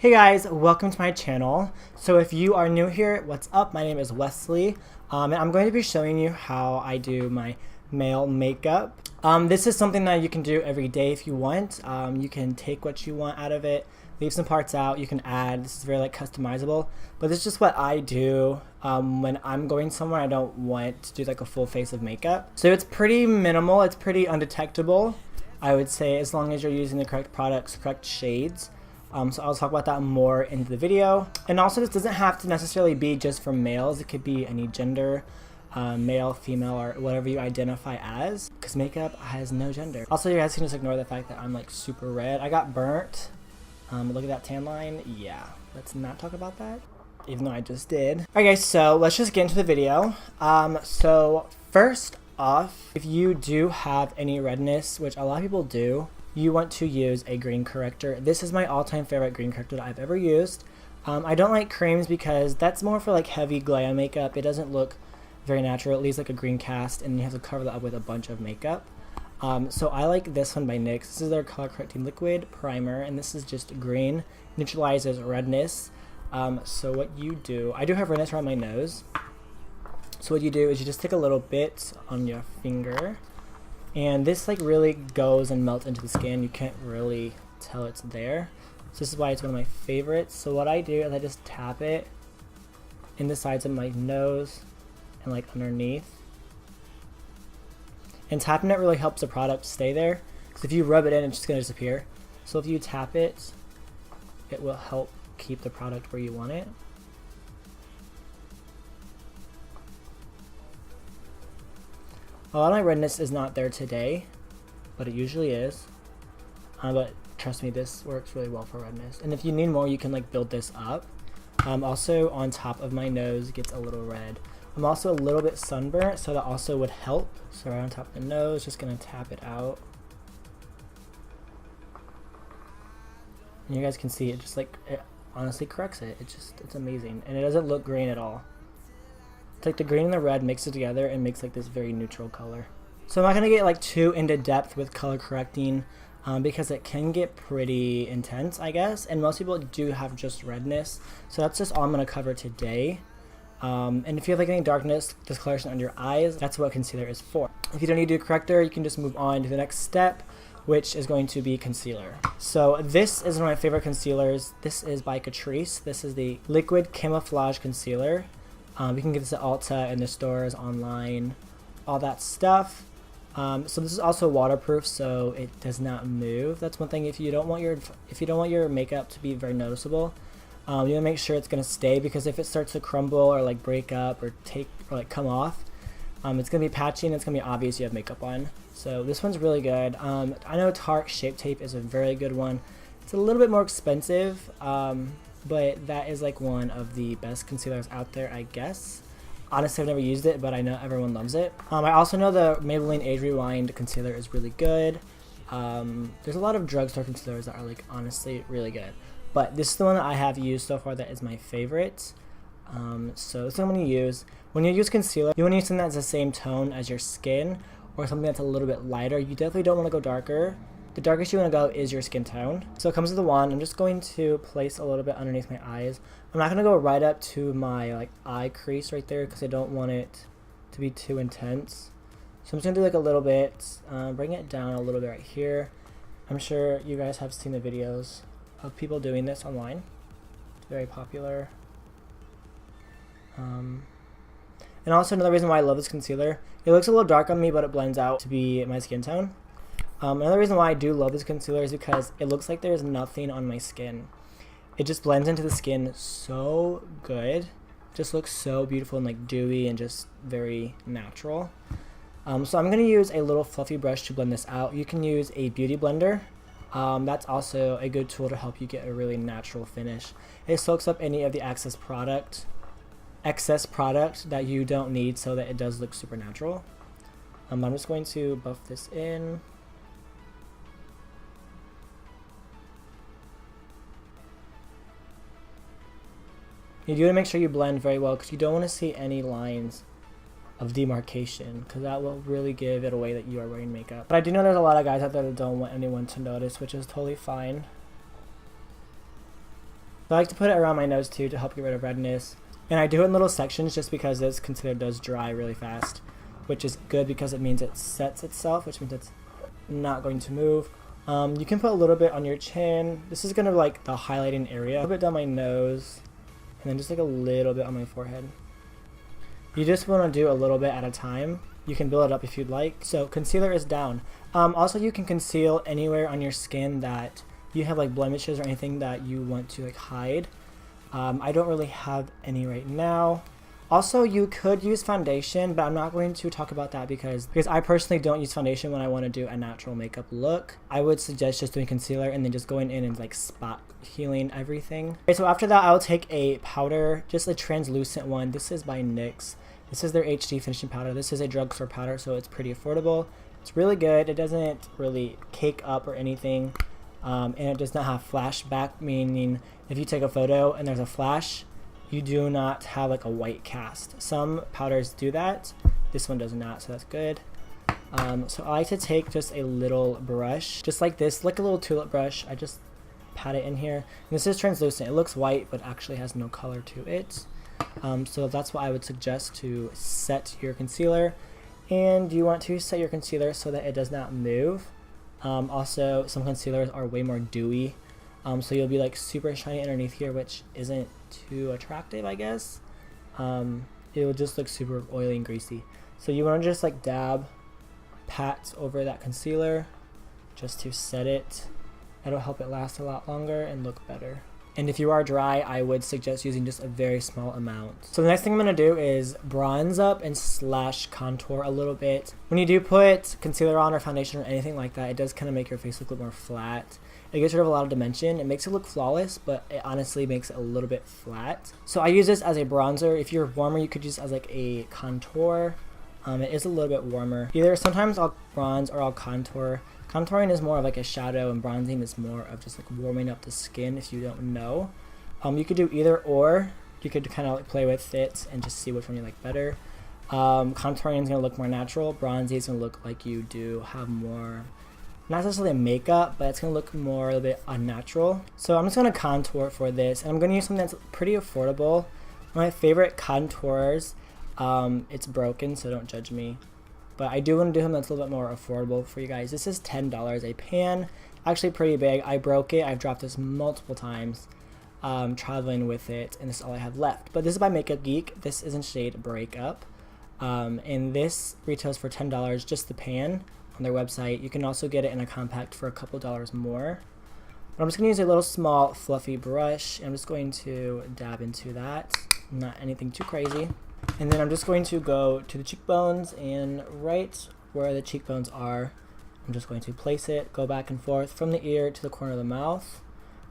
Hey guys, welcome to my channel. So if you are new here, what's up? My name is Wesley, and I'm going to be showing you how I do my male makeup. This is something that you can do every day if you want. You can take what you want out of it, leave some parts out, you can add. This is very customizable, but this is just what I do when I'm going somewhere I don't want to do like a full face of makeup. So it's pretty minimal, it's pretty undetectable, I would say, as long as you're using the correct products, correct shades. So I'll talk about that more in the video. And also, this doesn't have to necessarily be just for males. It could be any gender, male, female, or whatever you identify as, because makeup has no gender. Also, you guys can just ignore the fact that I'm like super red. I got burnt. Look at that tan line. Yeah, let's not talk about that, even though I just did. Alright guys, so let's just get into the video. So first off, if you do have any redness, which a lot of people do, you want to use a green corrector. This is my all-time favorite green corrector that I've ever used. I don't like creams because that's more for like heavy glam makeup. It doesn't look very natural. It leaves like a green cast and you have to cover that up with a bunch of makeup. So I like this one by NYX. This is their color correcting liquid primer, and this is just green, neutralizes redness. So what you do, I do have redness around my nose. So what you do is you just take a little bit on your finger, and this like really goes and melts into the skin. You can't really tell it's there. So this is why it's one of my favorites. So what I do is I just tap it in the sides of my nose and like underneath. And tapping it really helps the product stay there, because if you rub it in, it's just going to disappear. So if you tap it, it will help keep the product where you want it. A lot of my redness is not there today, but it usually is. But trust me, this works really well for redness. And if you need more, you can like build this up. Also on top of my nose, it gets a little red. I'm also a little bit sunburnt, so that also would help. So right on top of the nose, just gonna tap it out. And you guys can see it just like, it honestly corrects it. It's amazing. And it doesn't look green at all. It's like the green and the red mix it together and makes like this very neutral color. So I'm not gonna get like too into depth with color correcting because it can get pretty intense, I guess. And most people do have just redness. So that's just all I'm gonna cover today. And if you have like any darkness, discoloration under your eyes, that's what concealer is for. If you don't need to do a corrector, you can just move on to the next step, which is going to be concealer. So this is one of my favorite concealers. This is by Catrice. This is the Liquid Camouflage Concealer. You can get this at Ulta, in the stores, online, all that stuff. So this is also waterproof, so it does not move. That's one thing. If you don't want your makeup to be very noticeable, you want to make sure it's gonna stay, because if it starts to crumble or like break up or like come off, it's gonna be patchy and it's gonna be obvious you have makeup on. So this one's really good. I know Tarte Shape Tape is a very good one. It's a little bit more expensive. But that is like one of the best concealers out there, I guess. Honestly, I've never used it, but I know everyone loves it. I also know the Maybelline Age Rewind concealer is really good. There's a lot of drugstore concealers that are like honestly really good, but this is the one that I have used so far that is my favorite. So this is what I'm going to use. When you use concealer, you want to use something that's the same tone as your skin, or something that's a little bit lighter. You definitely don't want to go darker. The darkest you want to go is your skin tone. So it comes with the wand. I'm just going to place a little bit underneath my eyes. I'm not going to go right up to my like eye crease right there, because I don't want it to be too intense. So I'm just going to do like a little bit, bring it down a little bit right here. I'm sure you guys have seen the videos of people doing this online. It's very popular. And also another reason why I love this concealer, it looks a little dark on me, but it blends out to be my skin tone. Another reason why I do love this concealer is because it looks like there's nothing on my skin. It just blends into the skin so good. It just looks so beautiful and like dewy and just very natural. So I'm going to use a little fluffy brush to blend this out. You can use a beauty blender. That's also a good tool to help you get a really natural finish. It soaks up any of the excess product that you don't need, so that it does look super natural. I'm just going to buff this in. You do want to make sure you blend very well, because you don't want to see any lines of demarcation, because that will really give it away that you are wearing makeup. But I do know there's a lot of guys out there that don't want anyone to notice, which is totally fine. I like to put it around my nose too to help get rid of redness. And I do it in little sections just because this concealer does dry really fast, which is good because it means it sets itself, which means it's not going to move. You can put a little bit on your chin. This is gonna like the highlighting area. A little bit down my nose, and then just like a little bit on my forehead. You just want to do a little bit at a time. You can build it up if you'd like. So concealer is down. Also, you can conceal anywhere on your skin that you have like blemishes or anything that you want to like hide. I don't really have any right now. Also, you could use foundation, but I'm not going to talk about that because I personally don't use foundation when I want to do a natural makeup look. I would suggest just doing concealer and then just going in and like spot healing everything. Okay, so after that, I'll take a powder, just a translucent one. This is by NYX. This is their HD finishing powder. This is a drugstore powder, so it's pretty affordable. It's really good. It doesn't really cake up or anything. And it does not have flashback, meaning if you take a photo and there's a flash, you do not have like a white cast. Some powders do that. This one does not, so that's good. So I like to take just a little brush, just like this, like a little tulip brush. I just pat it in here. And this is translucent. It looks white, but actually has no color to it. So that's what I would suggest to set your concealer. And you want to set your concealer so that it does not move. Also, some concealers are way more dewy. So you'll be like super shiny underneath here, which isn't too attractive, I guess. It will just look super oily and greasy. So you want to just like dab, pat over that concealer just to set it. It'll help it last a lot longer and look better. And if you are dry, I would suggest using just a very small amount. So the next thing I'm going to do is bronze up and slash contour a little bit. When you do put concealer on or foundation or anything like that, it does kind of make your face look more flat. It gets rid of a lot of dimension. It makes it look flawless, but it honestly makes it a little bit flat. So I use this as a bronzer. If you're warmer, you could use it as like a contour. It is a little bit warmer. Either sometimes I'll bronze or I'll contour. Contouring is more of like a shadow and bronzing is more of just like warming up the skin if you don't know. You could do either or. You could kind of like play with it and just see which one you like better. Contouring is going to look more natural. Bronzing is going to look like you do have more, not necessarily makeup, but it's going to look more a little bit unnatural. So I'm just going to contour for this, and I'm going to use something that's pretty affordable. One of my favorite contours, it's broken, so don't judge me. But I do want to do something that's a little bit more affordable for you guys. This is $10 a pan, actually pretty big. I broke it. I've dropped this multiple times traveling with it, and this is all I have left. But this is by Makeup Geek. This is in shade Breakup. And this retails for $10, just the pan on their website. You can also get it in a compact for a couple dollars more. But I'm just going to use a little small fluffy brush. I'm just going to dab into that. Not anything too crazy. And then I'm just going to go to the cheekbones, and right where the cheekbones are, I'm just going to place it, go back and forth from the ear to the corner of the mouth.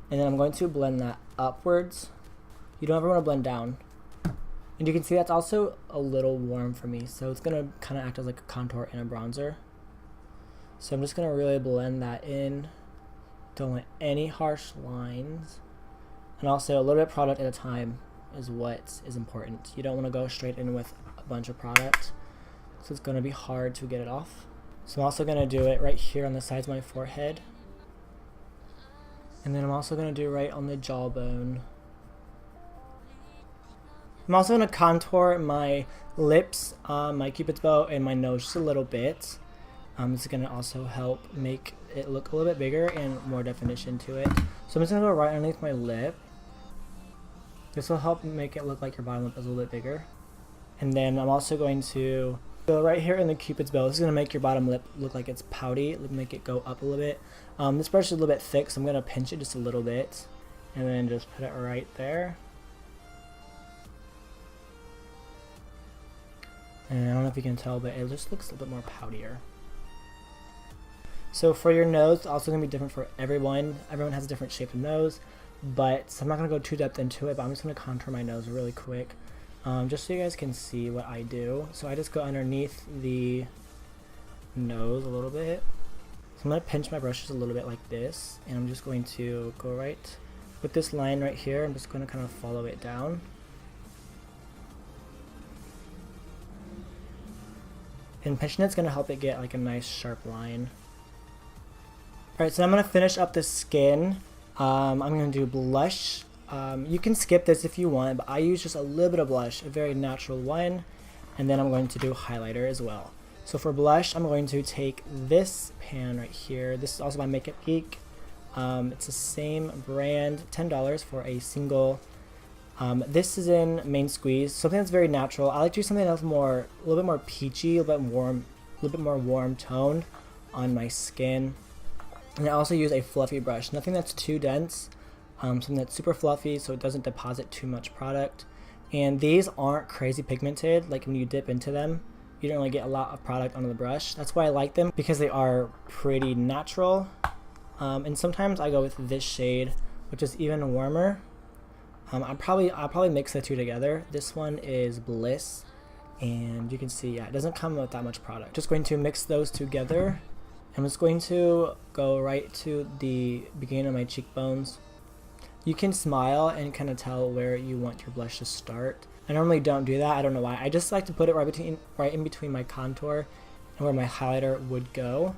And then I'm going to blend that upwards. You don't ever want to blend down. And you can see that's also a little warm for me, so it's going to kind of act as like a contour and a bronzer. So I'm just going to really blend that in. Don't want any harsh lines. And also a little bit of product at a time is what is important. You don't want to go straight in with a bunch of product, so it's going to be hard to get it off. So I'm also going to do it right here on the sides of my forehead. And then I'm also going to do right on the jawbone. I'm also going to contour my lips, my cupid's bow, and my nose just a little bit. This is going to also help make it look a little bit bigger and more definition to it. So I'm just going to go right underneath my lip. This will help make it look like your bottom lip is a little bit bigger. And then I'm also going to go right here in the cupid's bow. This is going to make your bottom lip look like it's pouty, make it go up a little bit. This brush is a little bit thick, so I'm going to pinch it just a little bit. And then just put it right there. And I don't know if you can tell, but it just looks a little bit more poutier. So for your nose, it's also going to be different for everyone. Everyone has a different shape of nose. But so I'm not going to go too depth into it, but I'm just going to contour my nose really quick. Just so you guys can see what I do. So I just go underneath the nose a little bit. So I'm going to pinch my brushes a little bit like this. And I'm just going to go right with this line right here. I'm just going to kind of follow it down. And pinching it's going to help it get like a nice sharp line. Alright, so I'm going to finish up the skin. I'm going to do blush. You can skip this if you want, but I use just a little bit of blush, a very natural one, and then I'm going to do highlighter as well. So for blush, I'm going to take this pan right here. This is also by Makeup Geek. It's the same brand, $10 for a single. This is in Main Squeeze, something that's very natural. I like to do something that's a little bit more peachy, a little bit more warm toned on my skin. And I also use a fluffy brush, nothing that's too dense, something that's super fluffy so it doesn't deposit too much product. And these aren't crazy pigmented, like when you dip into them, you don't really get a lot of product onto the brush. That's why I like them, because they are pretty natural. And sometimes I go with this shade, which is even warmer. I'll probably mix the two together. This one is Bliss, and you can see, yeah, it doesn't come with that much product. Just going to mix those together. I'm just going to go right to the beginning of my cheekbones. You can smile and kind of tell where you want your blush to start. I normally don't do that. I don't know why. I just like to put it right in between my contour and where my highlighter would go.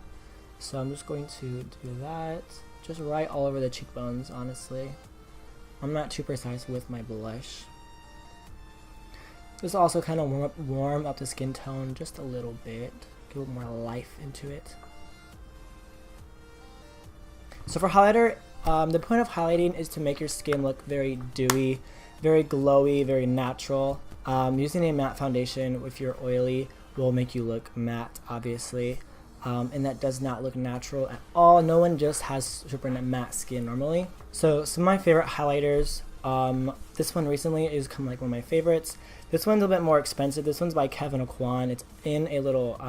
So I'm just going to do that, just right all over the cheekbones, honestly. I'm not too precise with my blush. This will also kind of warm up the skin tone just a little bit, give a little more life into it. So for highlighter, the point of highlighting is to make your skin look very dewy, very glowy, very natural. Using a matte foundation if you're oily will make you look matte, obviously. And that does not look natural at all. No one just has super matte skin normally. So some of my favorite highlighters, this one recently is kind of like one of my favorites. This one's a bit more expensive. This one's by Kevyn Aucoin. It's in a little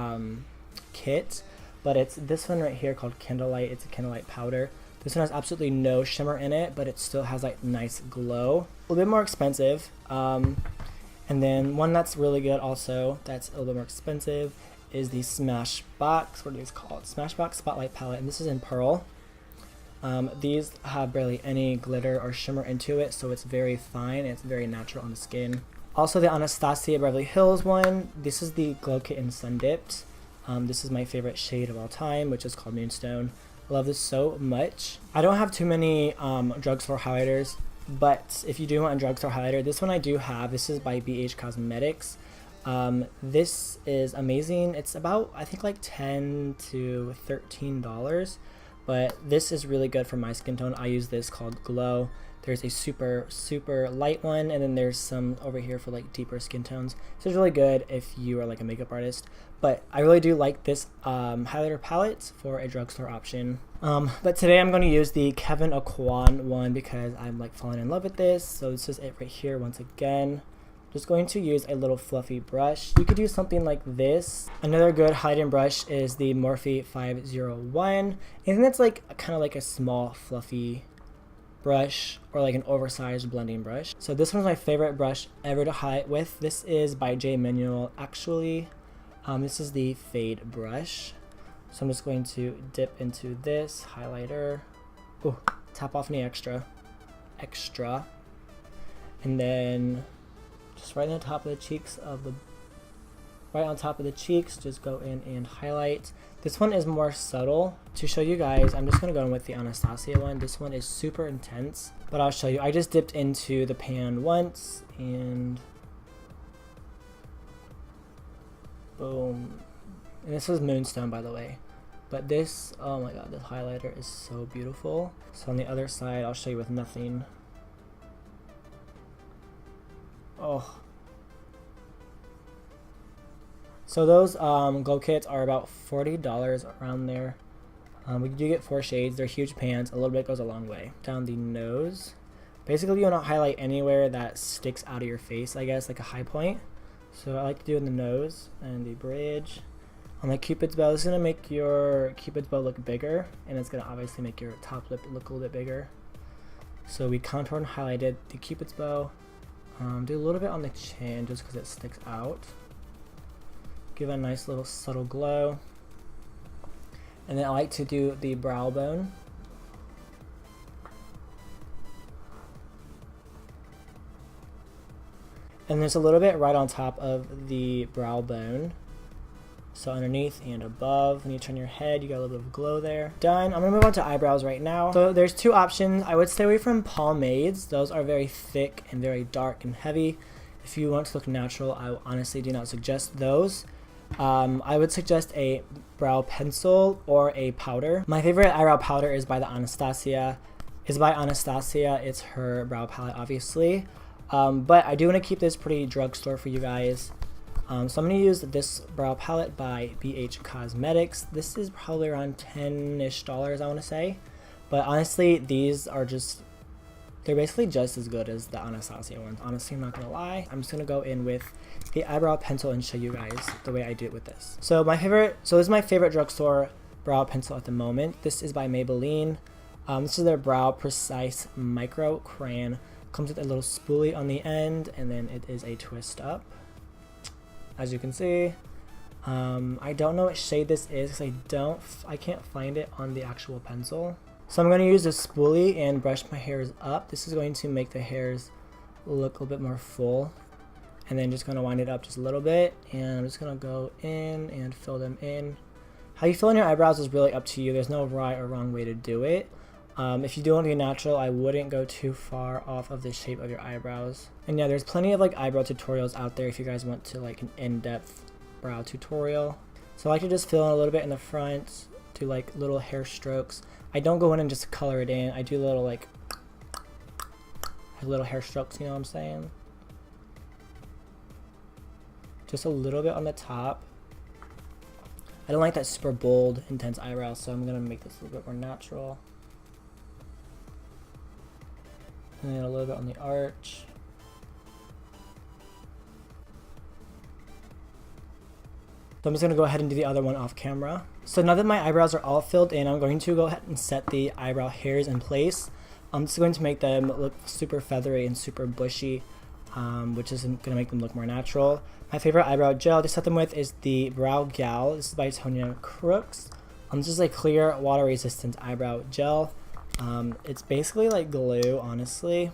kit, but it's this one right here called Candlelight. It's a candlelight powder. This one has absolutely no shimmer in it, but it still has like nice glow. A little bit more expensive. And then one that's really good also, that's a little bit more expensive, is the Smashbox, what are these called? Smashbox Spotlight Palette, and this is in Pearl. These have barely any glitter or shimmer into it, so it's very fine and it's very natural on the skin. Also the Anastasia Beverly Hills one, this is the Glow Kit in Sun Dipped. This is my favorite shade of all time, which is called Moonstone. I love this so much. I don't have too many drugstore highlighters, but if you do want a drugstore highlighter, this one I do have. This is by BH Cosmetics. This is amazing. It's about, I think, like $10 to $13, but this is really good for my skin tone. I use this called Glow. There's a super light one, and then there's some over here for like deeper skin tones. So it's really good if you are like a makeup artist, but I really do like this highlighter palette for a drugstore option. But today I'm going to use the Kevyn Aucoin one because I'm like falling in love with this. So this is it right here once again. Just going to use a little fluffy brush. You could use something like this. Another good highlighting brush is the Morphe 501. I think that's like kind of like a small fluffy brush, or like an oversized blending brush. So this one's my favorite brush ever to highlight with. This is by J. Manuel actually. This is the Fade brush. So I'm just going to dip into this highlighter. Ooh, tap off any extra. And then just right on top of the cheeks just go in and highlight. This one is more subtle. To show you guys, I'm just gonna go in with the Anastasia one. This one is super intense, but I'll show you. I just dipped into the pan once and boom. And this was Moonstone, by the way. But this, oh my god, this highlighter is so beautiful. So on the other side, I'll show you with nothing. Oh. So those glow kits are about $40 around there. We do get 4 shades. They're huge pans. A little bit goes a long way. Down the nose. Basically, you want to highlight anywhere that sticks out of your face, I guess, like a high point. So I like to do in the nose and the bridge. On my Cupid's bow, this is going to make your Cupid's bow look bigger, and it's going to obviously make your top lip look a little bit bigger. So we contoured and highlighted the Cupid's bow. Do a little bit on the chin just because it sticks out. Give it a nice little subtle glow. And then I like to do the brow bone. And there's a little bit right on top of the brow bone. So underneath and above, when you turn your head, you got a little bit of glow there. Done. I'm gonna move on to eyebrows right now. So there's two options. I would stay away from pomades. Those are very thick and very dark and heavy. If you want to look natural, I honestly do not suggest those. I would suggest a brow pencil or a powder. My favorite eyebrow powder is by Anastasia. It's her brow palette, obviously. But I do want to keep this pretty drugstore for you guys. So I'm going to use this brow palette by BH Cosmetics. This is probably around $10-ish, I want to say. But honestly, these are just, they're basically just as good as the Anastasia ones. Honestly, I'm not going to lie. I'm just going to go in with the eyebrow pencil and show you guys the way I do it with this. So this is my favorite drugstore brow pencil at the moment. This is by Maybelline. This is their Brow Precise Micro Crayon. Comes with a little spoolie on the end, and then it is a twist up. As you can see, I don't know what shade this is because I can't find it on the actual pencil. So I'm going to use a spoolie and brush my hairs up. This is going to make the hairs look a little bit more full, and then just going to wind it up just a little bit, and I'm just going to go in and fill them in. How you fill in your eyebrows is really up to you. There's no right or wrong way to do it. If you do want to be natural, I wouldn't go too far off of the shape of your eyebrows. And yeah, there's plenty of like eyebrow tutorials out there if you guys want to like an in-depth brow tutorial. So I like to just fill in a little bit in the front, do like little hair strokes. I don't go in and just color it in. I do little like little hair strokes, you know what I'm saying? Just a little bit on the top. I don't like that super bold, intense eyebrow, so I'm gonna make this a little bit more natural. And then a little bit on the arch. So I'm just going to go ahead and do the other one off camera. So now that my eyebrows are all filled in, I'm going to go ahead and set the eyebrow hairs in place. I'm just going to make them look super feathery and super bushy, which is going to make them look more natural. My favorite eyebrow gel to set them with is the Brow Gal. This is by Tonya Crooks. This is a clear, water resistant eyebrow gel. It's basically like glue, honestly.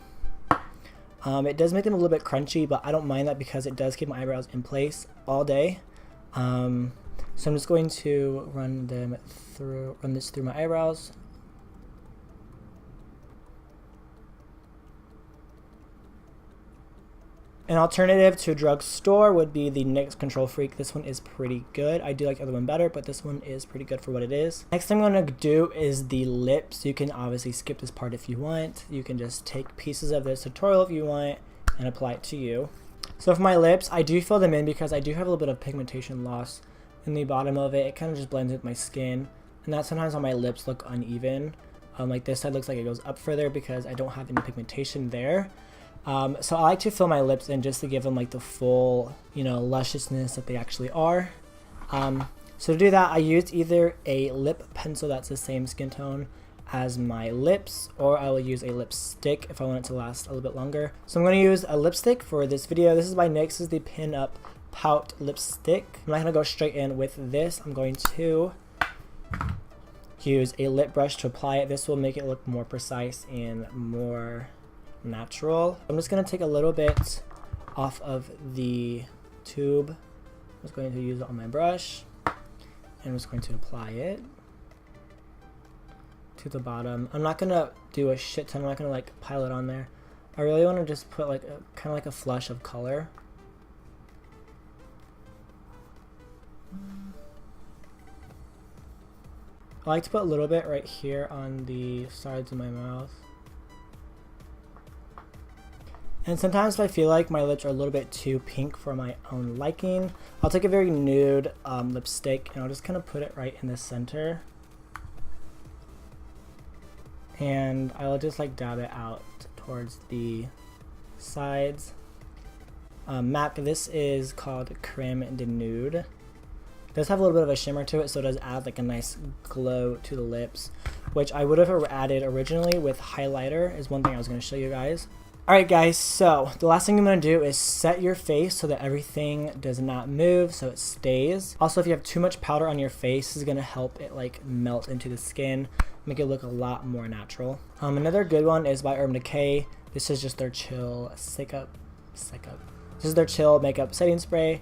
It does make them a little bit crunchy, but I don't mind that because it does keep my eyebrows in place all day. So I'm just going to run this through my eyebrows. An alternative to a drugstore would be the NYX Control Freak. This one is pretty good. I do like the other one better, but this one is pretty good for what it is. Next thing I'm going to do is the lips. You can obviously skip this part if you want. You can just take pieces of this tutorial if you want and apply it to you. So for my lips, I do fill them in because I do have a little bit of pigmentation loss in the bottom of it. It kind of just blends with my skin, and that sometimes on my lips look uneven. Like this side looks like it goes up further because I don't have any pigmentation there. So I like to fill my lips in just to give them like the full, lusciousness that they actually are. So to do that, I used either a lip pencil that's the same skin tone as my lips, or I will use a lipstick if I want it to last a little bit longer. So I'm going to use a lipstick for this video. This is by NYX. This is the Pin Up Pout lipstick. I'm not going to go straight in with this. I'm going to use a lip brush to apply it. This will make it look more precise and more natural. I'm just going to take a little bit off of the tube. I'm just going to use it on my brush, and I'm just going to apply it to the bottom. I'm not going to do a shit ton. I'm not going to like pile it on there. I really want to just put like kind of like a flush of color. I like to put a little bit right here on the sides of my mouth. And sometimes if I feel like my lips are a little bit too pink for my own liking, I'll take a very nude lipstick and I'll just kind of put it right in the center. And I'll just like dab it out towards the sides. MAC, this is called Creme de Nude. It does have a little bit of a shimmer to it, so it does add like a nice glow to the lips, which I would have added originally with highlighter is one thing I was going to show you guys. Alright guys, so the last thing I'm going to do is set your face so that everything does not move, so it stays. Also, if you have too much powder on your face, this is going to help it like melt into the skin, make it look a lot more natural. Another good one is by Urban Decay. This is just their Chill This is their Chill Makeup Setting Spray.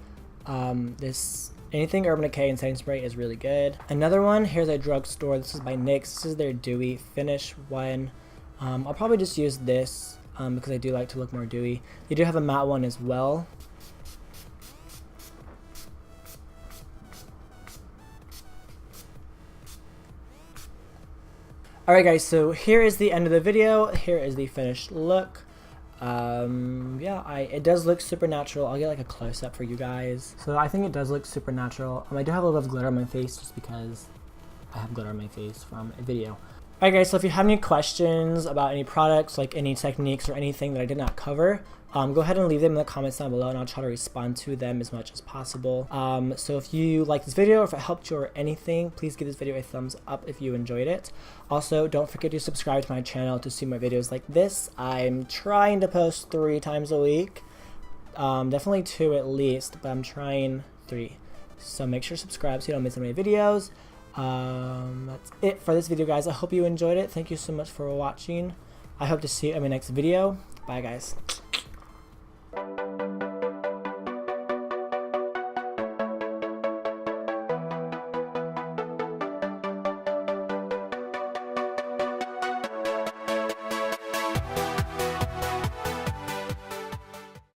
This Anything Urban Decay and setting spray is really good. Another one, here's a drugstore. This is by NYX. This is their dewy finish one. I'll probably just use this because I do like to look more dewy. They do have a matte one as well. Alright guys, so here is the end of the video. Here is the finished look. Yeah, it does look super natural. I'll get like a close-up for you guys. So I think it does look super natural. I do have a little bit of glitter on my face just because I have glitter on my face from a video. Alright guys, so if you have any questions about any products, like any techniques or anything that I did not cover, go ahead and leave them in the comments down below and I'll try to respond to them as much as possible. So if you like this video or if it helped you or anything, please give this video a thumbs up if you enjoyed it. Also, don't forget to subscribe to my channel to see more videos like this. I'm trying to post 3 times a week. Definitely 2 at least, but I'm trying 3. So make sure to subscribe so you don't miss any videos. That's it for this video, guys. I hope you enjoyed it. Thank you so much for watching. I hope to see you in my next video. Bye, guys.